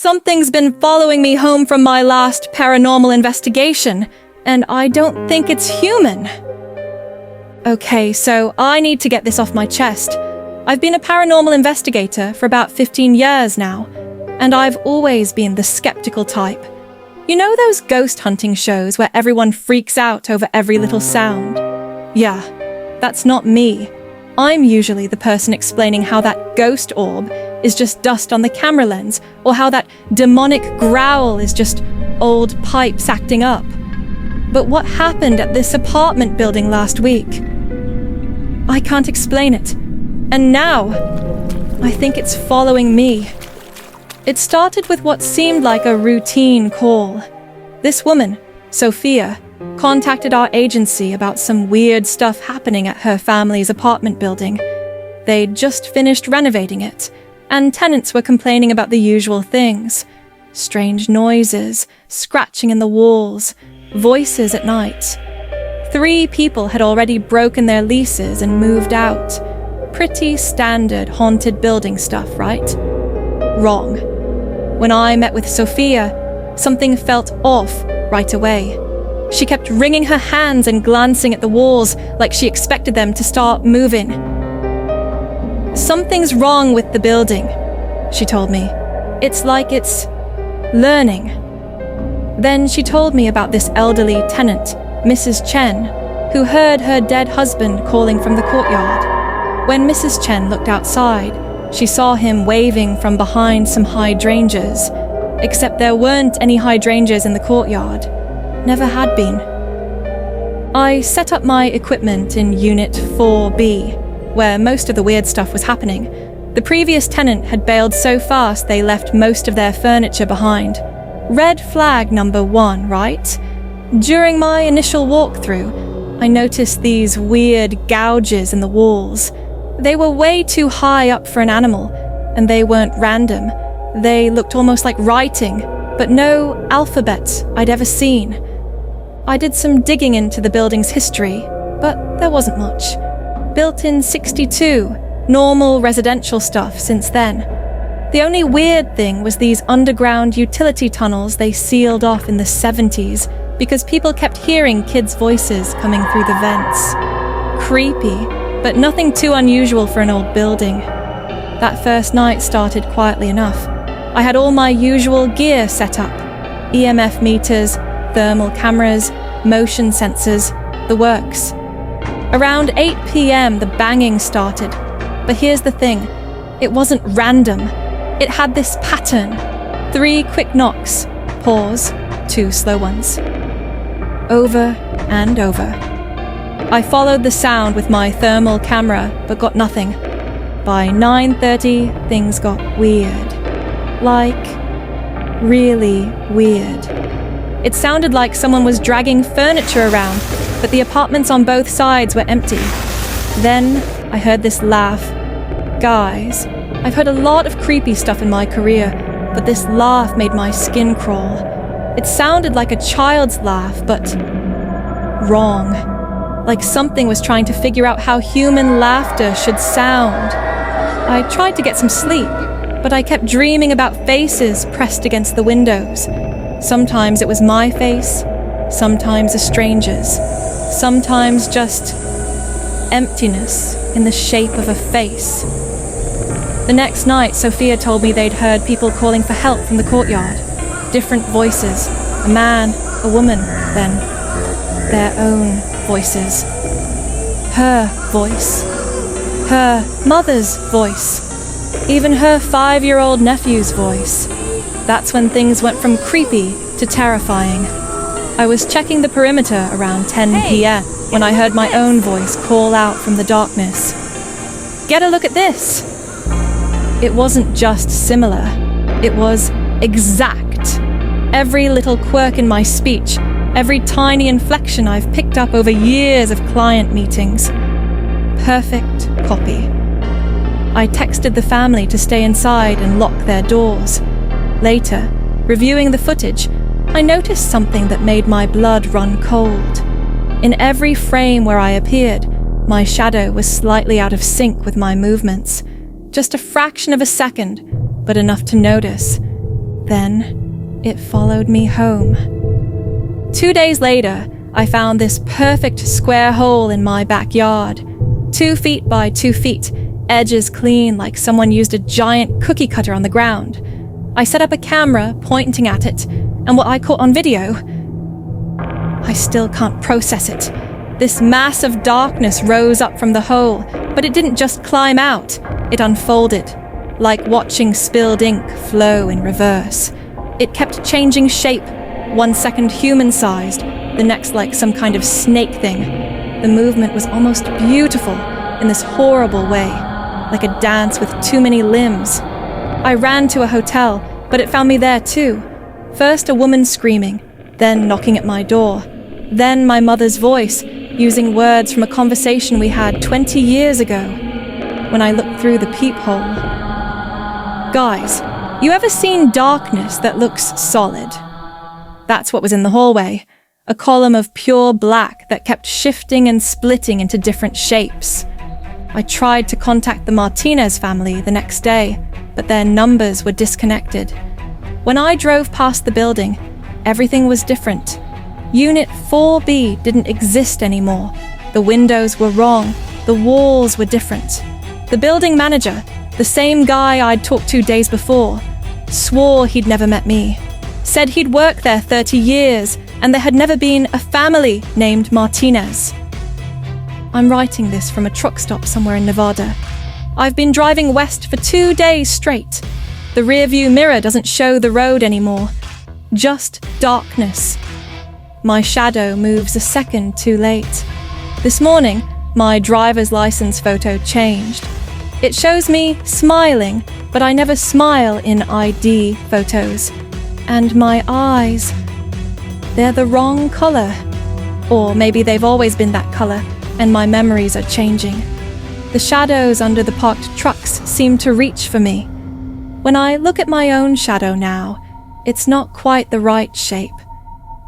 Something's been following me home from my last paranormal investigation, and I don't think it's human. Okay, so I need to get this off my chest. I've been a paranormal investigator for about 15 years now, and I've always been the skeptical type. You know those ghost hunting shows where everyone freaks out over every little sound? Yeah, that's not me. I'm usually the person explaining how that ghost orb is just dust on the camera lens, or how that demonic growl is just old pipes acting up. But what happened at this apartment building last week? I can't explain it. And now, I think it's following me. It started with what seemed like a routine call. This woman, Sophia, contacted our agency about some weird stuff happening at her family's apartment building. They'd just finished renovating it, and tenants were complaining about the usual things. Strange noises, scratching in the walls, voices at night. 3 people had already broken their leases and moved out. Pretty standard haunted building stuff, right? Wrong. When I met with Sophia, something felt off right away. She kept wringing her hands and glancing at the walls like she expected them to start moving. Something's wrong with the building, she told me. It's like it's learning. Then she told me about this elderly tenant, Mrs. Chen, who heard her dead husband calling from the courtyard. When Mrs. Chen looked outside, she saw him waving from behind some hydrangeas, except there weren't any hydrangeas in the courtyard. Never had been. I set up my equipment in Unit 4B, where most of the weird stuff was happening. The previous tenant had bailed so fast they left most of their furniture behind. Red flag number 1, right? During my initial walkthrough, I noticed these weird gouges in the walls. They were way too high up for an animal, and they weren't random. They looked almost like writing, but no alphabet I'd ever seen. I did some digging into the building's history, but there wasn't much. Built in '62, normal residential stuff since then. The only weird thing was these underground utility tunnels they sealed off in the '70s because people kept hearing kids' voices coming through the vents. Creepy, but nothing too unusual for an old building. That first night started quietly enough. I had all my usual gear set up. EMF meters, thermal cameras, motion sensors, the works. Around 8 p.m. the banging started. But here's the thing, it wasn't random. It had this pattern. 3 quick knocks, pause, 2 slow ones. Over and over. I followed the sound with my thermal camera, but got nothing. By 9:30, things got weird. Like, really weird. It sounded like someone was dragging furniture around, but the apartments on both sides were empty. Then I heard this laugh. Guys, I've heard a lot of creepy stuff in my career, but this laugh made my skin crawl. It sounded like a child's laugh, but wrong. Like something was trying to figure out how human laughter should sound. I tried to get some sleep, but I kept dreaming about faces pressed against the windows. Sometimes it was my face, sometimes a stranger's, sometimes just emptiness in the shape of a face. The next night, Sophia told me they'd heard people calling for help from the courtyard. Different voices, a man, a woman, then their own voices. Her voice. Her mother's voice. Even her 5-year-old nephew's voice. That's when things went from creepy to terrifying. I was checking the perimeter around 10 p.m. when I heard my own voice call out from the darkness. Get a look at this! It wasn't just similar. It was exact. Every little quirk in my speech, every tiny inflection I've picked up over years of client meetings. Perfect copy. I texted the family to stay inside and lock their doors. Later, reviewing the footage, I noticed something that made my blood run cold. In every frame where I appeared, my shadow was slightly out of sync with my movements. Just a fraction of a second, but enough to notice. Then it followed me home. 2 days later, I found this perfect square hole in my backyard. 2 feet by 2 feet, edges clean like someone used a giant cookie cutter on the ground. I set up a camera pointing at it, and what I caught on video, I still can't process it. This mass of darkness rose up from the hole, but it didn't just climb out, it unfolded, like watching spilled ink flow in reverse. It kept changing shape, 1 second human-sized, the next like some kind of snake thing. The movement was almost beautiful in this horrible way, like a dance with too many limbs. I ran to a hotel, but it found me there too. First a woman screaming, then knocking at my door, then my mother's voice, using words from a conversation we had 20 years ago. When I looked through the peephole. Guys, you ever seen darkness that looks solid? That's what was in the hallway. A column of pure black that kept shifting and splitting into different shapes. I tried to contact the Martinez family the next day, but their numbers were disconnected. When I drove past the building, everything was different. Unit 4B didn't exist anymore. The windows were wrong. The walls were different. The building manager, the same guy I'd talked to days before, swore he'd never met me. Said he'd worked there 30 years and there had never been a family named Martinez. I'm writing this from a truck stop somewhere in Nevada. I've been driving west for 2 days straight. The rearview mirror doesn't show the road anymore. Just darkness. My shadow moves a second too late. This morning, my driver's license photo changed. It shows me smiling, but I never smile in ID photos. And my eyes, they're the wrong color. Or maybe they've always been that color, and my memories are changing. The shadows under the parked trucks seem to reach for me. When I look at my own shadow now, it's not quite the right shape.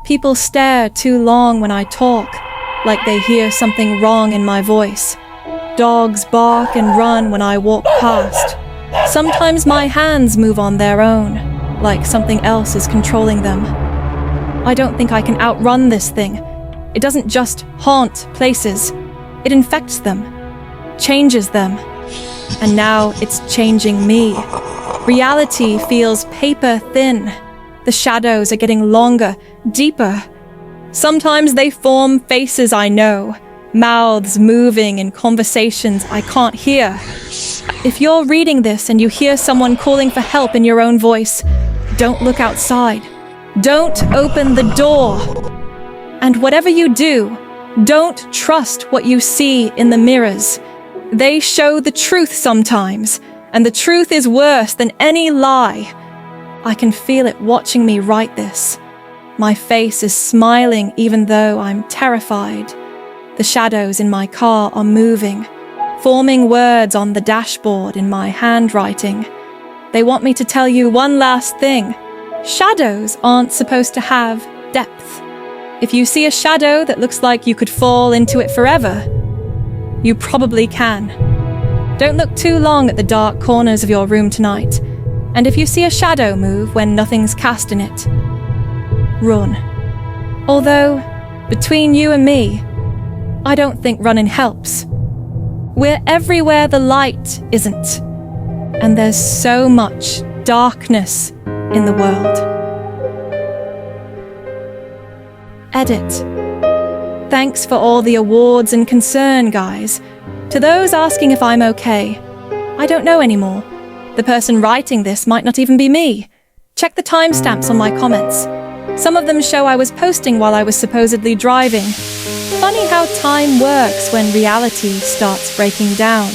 People stare too long when I talk, like they hear something wrong in my voice. Dogs bark and run when I walk past. Sometimes my hands move on their own, like something else is controlling them. I don't think I can outrun this thing. It doesn't just haunt places. It infects them, changes them. And now it's changing me. Reality feels paper thin. The shadows are getting longer, deeper. Sometimes they form faces I know, mouths moving in conversations I can't hear. If you're reading this and you hear someone calling for help in your own voice, don't look outside. Don't open the door. And whatever you do, don't trust what you see in the mirrors. They show the truth sometimes, and the truth is worse than any lie. I can feel it watching me write this. My face is smiling even though I'm terrified. The shadows in my car are moving, forming words on the dashboard in my handwriting. They want me to tell you one last thing. Shadows aren't supposed to have depth. If you see a shadow that looks like you could fall into it forever, you probably can. Don't look too long at the dark corners of your room tonight. And if you see a shadow move when nothing's cast in it, run. Although, between you and me, I don't think running helps. We're everywhere the light isn't. And there's so much darkness in the world. Edit. Thanks for all the awards and concern, guys. To those asking if I'm okay, I don't know anymore. The person writing this might not even be me. Check the timestamps on my comments. Some of them show I was posting while I was supposedly driving. Funny how time works when reality starts breaking down.